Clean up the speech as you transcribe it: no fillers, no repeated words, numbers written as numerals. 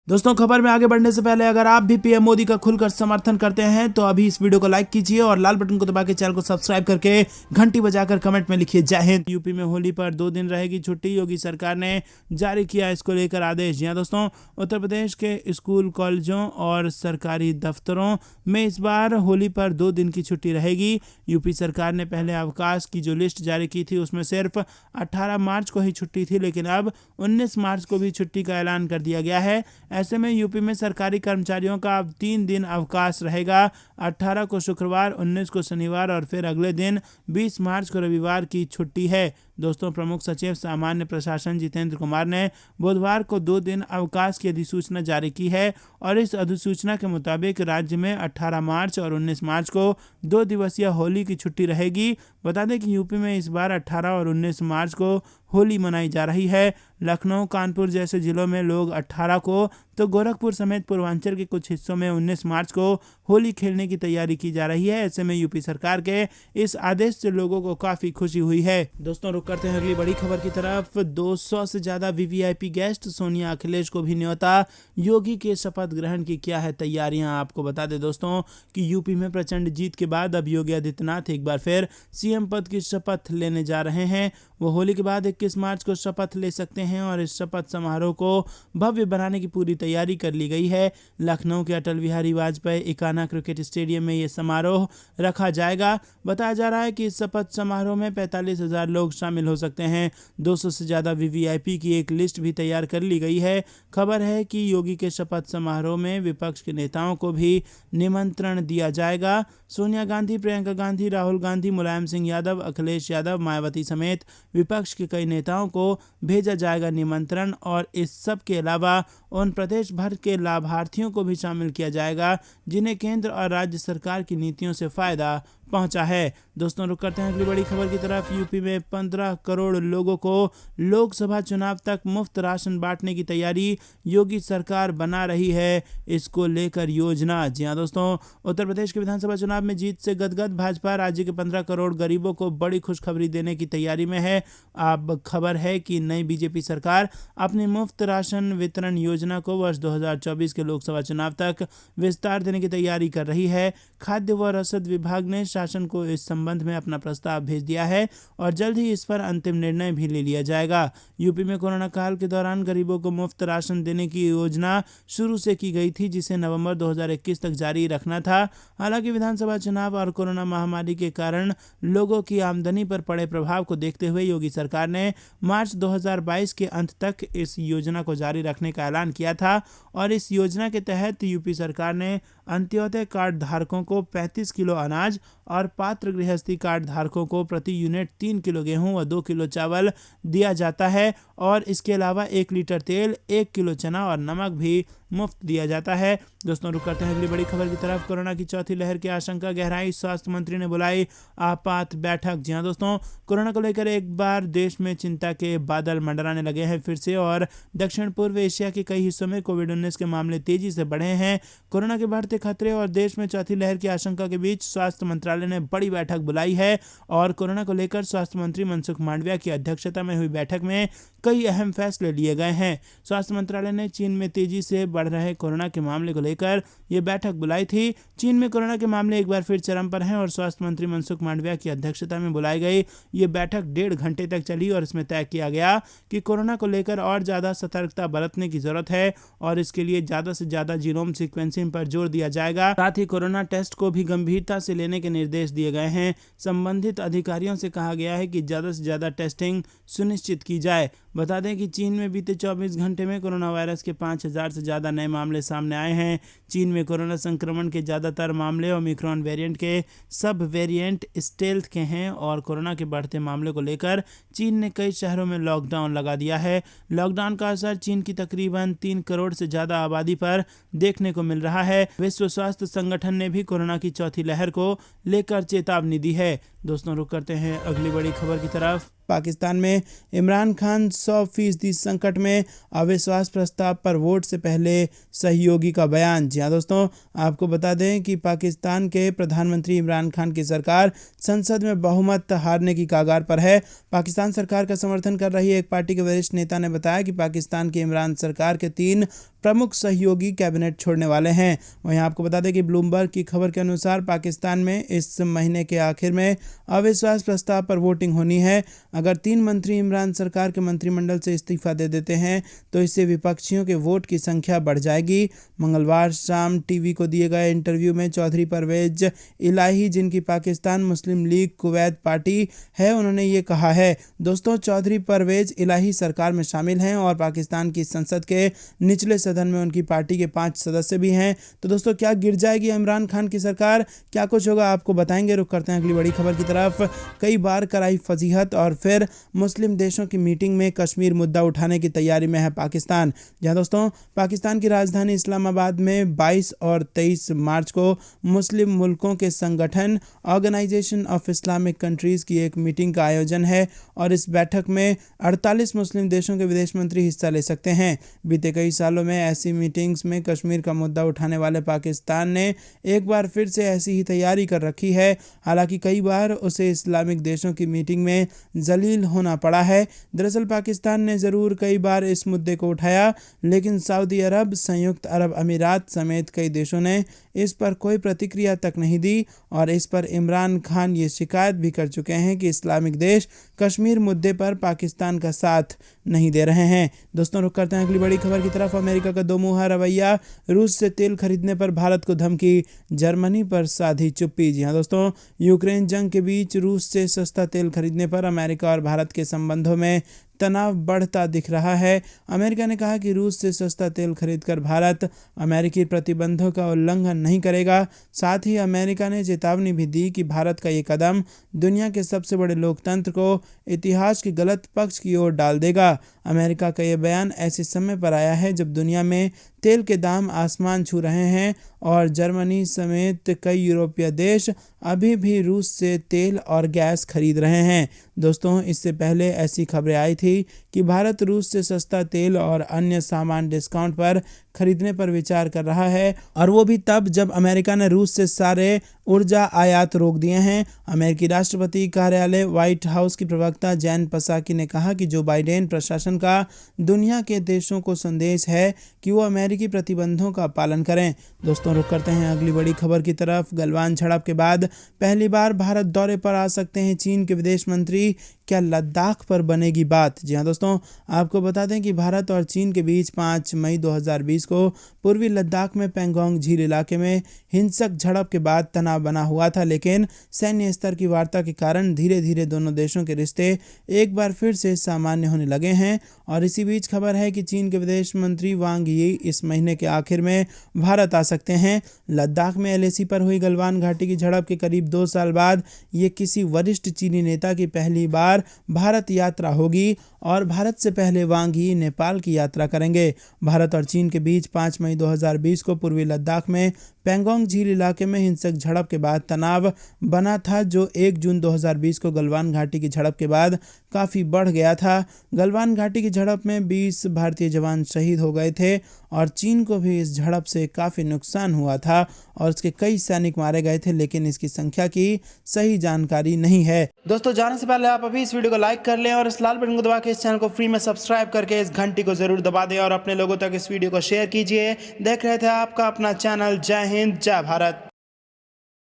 दोस्तों, खबर में आगे बढ़ने से पहले अगर आप भी पीएम मोदी का खुलकर समर्थन करते हैं तो अभी इस वीडियो को लाइक कीजिए और लाल बटन को दबा के चैनल को सब्सक्राइब करके घंटी बजाकर कमेंट में लिखिए जय हिंद। यूपी में होली पर 2 दिन रहेगी छुट्टी, योगी सरकार ने जारी किया इसको लेकर आदेश। जी हां दोस्तों, उत्तर प्रदेश के स्कूल, कॉलेजों और सरकारी दफ्तरों में इस बार होली पर 2 दिन की छुट्टी रहेगी। यूपी सरकार ने पहले अवकाश की जो लिस्ट जारी की थी उसमें सिर्फ 18 मार्च को ही छुट्टी थी, लेकिन अब 19 मार्च को भी छुट्टी का ऐलान कर दिया गया है। ऐसे में यूपी में सरकारी कर्मचारियों का अब 3 दिन अवकाश रहेगा। 18 को शुक्रवार, 19 को शनिवार और फिर अगले दिन 20 मार्च को रविवार की छुट्टी है। दोस्तों, प्रमुख सचिव सामान्य प्रशासन जितेंद्र कुमार ने बुधवार को 2 दिन अवकाश की अधिसूचना जारी की है और इस अधिसूचना के मुताबिक राज्य में 18 मार्च और 19 मार्च को 2 दिवसीय होली की छुट्टी रहेगी। बता दें कि यूपी में इस बार 18 और 19 मार्च को होली मनाई जा रही है। लखनऊ, कानपुर जैसे जिलों में लोग 18 को तो गोरखपुर समेत पूर्वांचल के कुछ हिस्सों में 19 मार्च को होली खेलने की तैयारी की जा रही है। ऐसे में यूपी सरकार के इस आदेश से लोगों को काफी खुशी हुई है। दोस्तों, रुक करते हैं अगली बड़ी खबर की तरफ। 200 से ज्यादा वीवीआईपी गेस्ट, सोनिया अखिलेश को भी न्योता, योगी के शपथ ग्रहण की क्या है तैयारियां। आपको बता दें दोस्तों कि यूपी में प्रचंड जीत के बाद अब योगी आदित्यनाथ एक बार फिर सीएम पद की शपथ लेने जा रहे हैं। वो होली के बाद 21 मार्च को शपथ ले सकते हैं और इस शपथ समारोह को भव्य बनाने की पूरी तैयारी कर ली गई है। लखनऊ के अटल बिहारी वाजपेयी इकाना क्रिकेट स्टेडियम में ये समारोह रखा जाएगा। बताया जा रहा है कि इस शपथ समारोह में 45,000 लोग शामिल हो सकते हैं। 200 से ज्यादा वीवीआईपी की एक लिस्ट भी तैयार कर ली गई है। खबर है कि योगी के शपथ समारोह में विपक्ष के नेताओं को भी निमंत्रण दिया जाएगा। सोनिया गांधी, प्रियंका गांधी, राहुल गांधी, मुलायम सिंह यादव, अखिलेश यादव, मायावती समेत विपक्ष के कई नेताओं को भेजा जाएगा निमंत्रण और इस सब के अलावा उन प्रदेश भर के लाभार्थियों को भी शामिल किया जाएगा जिन्हें केंद्र और राज्य सरकार की नीतियों से फायदा पहुंचा है। दोस्तों, रुक करते हैं अगली बड़ी खबर की तरफ। यूपी में 15 करोड़ लोगों को लोकसभा चुनाव तक मुफ्त राशन बांटने की तैयारी योगी सरकार बना रही है। इसको लेकर योजना। जी हां दोस्तों, उत्तर प्रदेश के विधानसभा चुनाव में जीत से गदगद भाजपा राज्य के 15 करोड़ गरीबों को बड़ी खुशखबरी देने की तैयारी में है। अब खबर है कि नई बीजेपी सरकार अपनी मुफ्त राशन वितरण योजना को वर्ष 2024 के लोकसभा चुनाव तक विस्तार देने की तैयारी कर रही है। खाद्य व रसद विभाग ने शासन को इस संबंध में अपना प्रस्ताव भेज दिया है और जल्द ही इस पर अंतिम निर्णय भी ले लिया जाएगा। यूपी में कोरोना काल के दौरान गरीबों को मुफ्त राशन देने की योजना शुरू से की गई थी, जिसे नवंबर 2021 तक जारी रखना था। हालांकि विधानसभा चुनाव और कोरोना महामारी के कारण लोगों की आमदनी पर पड़े प्रभाव को देखते हुए योगी सरकार ने मार्च 2022 के अंत तक इस योजना को जारी रखने का ऐलान किया था और इस योजना के तहत यूपी सरकार ने अंत्योदय कार्ड धारकों को 35 किलो अनाज और पात्र गृहस्थी कार्ड धारकों को प्रति यूनिट 3 किलो गेहूं व 2 किलो चावल दिया जाता है और इसके अलावा 1 लीटर तेल, 1 किलो चना और नमक भी मुफ्त दिया जाता है। दोस्तों, रुक करते हैं अगली बड़ी खबर की तरफ। कोरोना की चौथी लहर की आशंका गहराई, स्वास्थ्य मंत्री ने बुलाई आपात बैठक। जी हां दोस्तों, कोरोना को लेकर एक बार देश में चिंता के बादल मंडराने लगे हैं फिर से और दक्षिण पूर्व एशिया के कई हिस्सों में कोविड-19 के मामले तेजी से बढ़े हैं। कोरोना के बढ़ते खतरे और देश में चौथी लहर की आशंका के बीच स्वास्थ्य मंत्रालय ने बड़ी बैठक बुलाई है और कोरोना को लेकर स्वास्थ्य मंत्री मनसुख मांडविया की अध्यक्षता में हुई बैठक में कई अहम फैसले लिए गए हैं। स्वास्थ्य मंत्रालय ने चीन में तेजी से बढ़ रहे कोरोना के मामले को लेकर यह बैठक बुलाई थी। चीन में कोरोना के मामले एक बार फिर चरम पर हैं और स्वास्थ्य मंत्री मनसुख मांडविया की अध्यक्षता में बुलाई गई ये बैठक 1.5 घंटे तक चली और इसमें तय किया गया कि कोरोना को लेकर और ज्यादा सतर्कता बरतने की जरूरत है और इसके लिए ज्यादा से ज्यादा जीनोम सीक्वेंसिंग पर जोर दिया जाएगा। साथ ही कोरोना टेस्ट को भी गंभीरता से लेने के निर्देश दिए गए हैं। संबंधित अधिकारियों से कहा गया है कि ज्यादा से ज्यादा टेस्टिंग सुनिश्चित की जाए। बता दें कि चीन में बीते 24 घंटे में कोरोना वायरस के 5,000 से ज़्यादा नए मामले सामने आए हैं। चीन में कोरोना संक्रमण के ज़्यादातर मामले ओमिक्रॉन वेरिएंट के सब वेरिएंट स्टेल्थ के हैं और कोरोना के बढ़ते मामले को लेकर चीन ने कई शहरों में लॉकडाउन लगा दिया है। लॉकडाउन का असर चीन की तकरीबन 3 करोड़ से ज़्यादा आबादी पर देखने को मिल रहा है। विश्व स्वास्थ्य संगठन ने भी कोरोना की चौथी लहर को लेकर चेतावनी दी है। दोस्तों, रुक करते हैं अगली बड़ी खबर की तरफ। पाकिस्तान में इमरान खान 100% संकट में, अविश्वास प्रस्ताव पर वोट से पहले सहयोगी का बयान। जी हाँ दोस्तों, आपको बता दें कि पाकिस्तान के प्रधानमंत्री इमरान खान की सरकार संसद में बहुमत हारने की कगार पर है। पाकिस्तान सरकार का समर्थन कर रही एक पार्टी के वरिष्ठ नेता ने बताया कि पाकिस्तान की इमरान सरकार के 3 प्रमुख सहयोगी कैबिनेट छोड़ने वाले हैं। वहीं आपको बता दें कि ब्लूमबर्ग की खबर के अनुसार पाकिस्तान में इस महीने के आखिर में अविश्वास प्रस्ताव पर वोटिंग होनी है। अगर 3 मंत्री इमरान सरकार के मंत्रिमंडल से इस्तीफा दे देते हैं तो इससे विपक्षियों के वोट की संख्या बढ़ जाएगी। मंगलवार शाम टीवी को दिए गए इंटरव्यू में चौधरी परवेज इलाही, जिनकी पाकिस्तान मुस्लिम लीग कुवैत पार्टी है, उन्होंने ये कहा है। दोस्तों, चौधरी परवेज इलाही सरकार में शामिल हैं और पाकिस्तान की संसद के निचले सदन में उनकी पार्टी के 5 सदस्य भी हैं। तो दोस्तों, क्या गिर जाएगी इमरान खान की सरकार? क्या कुछ होगा आपको बताएंगे। रुक करते हैं अगली बड़ी खबर की तरफ। कई बार कराई फजीहत और फिर मुस्लिम देशों की मीटिंग में कश्मीर मुद्दा उठाने की तैयारी में है पाकिस्तान। जहां दोस्तों, पाकिस्तान की राजधानी इस्लामाबाद में 22 और 23 मार्च को मुस्लिम मुल्कों के संगठन ऑर्गेनाइजेशन ऑफ इस्लामिक कंट्रीज की एक मीटिंग का आयोजन है और इस बैठक में 48 मुस्लिम देशों के विदेश मंत्री हिस्सा ले सकते हैं। बीते कई सालों में ऐसी मीटिंग्स में कश्मीर का मुद्दा उठाने वाले पाकिस्तान ने एक बार फिर से ऐसी ही तैयारी कर रखी है। हालांकि कई बार उसे इस्लामिक देशों की मीटिंग में जलील होना पड़ा है। दरअसल पाकिस्तान ने ज़रूर कई बार इस मुद्दे को उठाया, लेकिन सऊदी अरब, संयुक्त अरब अमीरात समेत कई देशों ने इस पर कोई प्रतिक्रिया तक नहीं दी और इस पर इमरान खान ये शिकायत भी कर चुके हैं कि इस्लामिक देश कश्मीर मुद्दे पर पाकिस्तान का साथ नहीं दे रहे हैं। दोस्तों, रुक करते हैं अगली बड़ी खबर की तरफ। अमेरिका का दोमुहा रवैया, रूस से तेल खरीदने पर भारत को धमकी, जर्मनी पर साधी चुप्पी। जी हाँ दोस्तों, यूक्रेन जंग के बीच रूस से सस्ता तेल खरीदने पर अमेरिका और भारत के संबंधों में तनाव बढ़ता दिख रहा है। अमेरिका ने कहा कि रूस से सस्ता तेल खरीदकर भारत अमेरिकी प्रतिबंधों का उल्लंघन नहीं करेगा। साथ ही अमेरिका ने चेतावनी भी दी कि भारत का ये कदम दुनिया के सबसे बड़े लोकतंत्र को इतिहास के गलत पक्ष की ओर डाल देगा। अमेरिका का ये बयान ऐसे समय पर आया है जब दुनिया में तेल के दाम आसमान छू रहे हैं और जर्मनी समेत कई यूरोपीय देश अभी भी रूस से तेल और गैस खरीद रहे हैं। दोस्तों, इससे पहले ऐसी खबरें आई थी कि भारत रूस से सस्ता तेल और अन्य सामान डिस्काउंट पर खरीदने पर विचार कर रहा है, और वो भी तब जब अमेरिका ने रूस से सारे ऊर्जा आयात रोक दिए हैं। अमेरिकी राष्ट्रपति कार्यालय व्हाइट हाउस की प्रवक्ता जैन पसाकी ने कहा कि जो बाइडेन प्रशासन का दुनिया के देशों को संदेश है कि वो अमेरिकी प्रतिबंधों का पालन करें। दोस्तों, रुक करते हैं अगली बड़ी खबर की तरफ। गलवान झड़प के बाद पहली बार भारत दौरे पर आ सकते हैं चीन के विदेश मंत्री, क्या लद्दाख पर बनेगी बात? जी हाँ दोस्तों, आपको बता दें कि भारत और चीन के बीच 5 मई 2020 को पूर्वी लद्दाख में पेंगोंग झील इलाके में हिंसक झड़प के बाद तनाव बना हुआ था, लेकिन सैन्य स्तर की वार्ता के कारण धीरे धीरे दोनों देशों के रिश्ते एक बार फिर से सामान्य होने लगे हैं। और इसी बीच खबर है कि चीन के विदेश मंत्री वांग यी इस महीने के आखिर में भारत आ सकते हैं। लद्दाख में LAC पर हुई गलवान घाटी की झड़प के करीब 2 साल बाद ये किसी वरिष्ठ चीनी नेता की पहली बार भारत यात्रा होगी और भारत से पहले वांग यी नेपाल की यात्रा करेंगे। भारत और चीन के बीच 5 मई 2020 को पूर्वी लद्दाख में पेंगोंग झील इलाके में हिंसक झड़प के बाद तनाव बना था, जो 1 जून 2020 को गलवान घाटी की झड़प के बाद काफ़ी बढ़ गया था। गलवान घाटी की झड़प में 20 भारतीय जवान शहीद हो गए थे और चीन को भी इस झड़प से काफ़ी नुकसान हुआ था और उसके कई सैनिक मारे गए थे, लेकिन इसकी संख्या की सही जानकारी नहीं है। दोस्तों, जाने से पहले आप अभी इस वीडियो को लाइक कर लें और इस लाल बटन को दबा के इस चैनल को फ्री में सब्सक्राइब करके इस घंटी को जरूर दबा दें और अपने लोगों तक इस वीडियो को शेयर कीजिए। देख रहे थे आपका अपना चैनल। जय हिंद, जय भारत।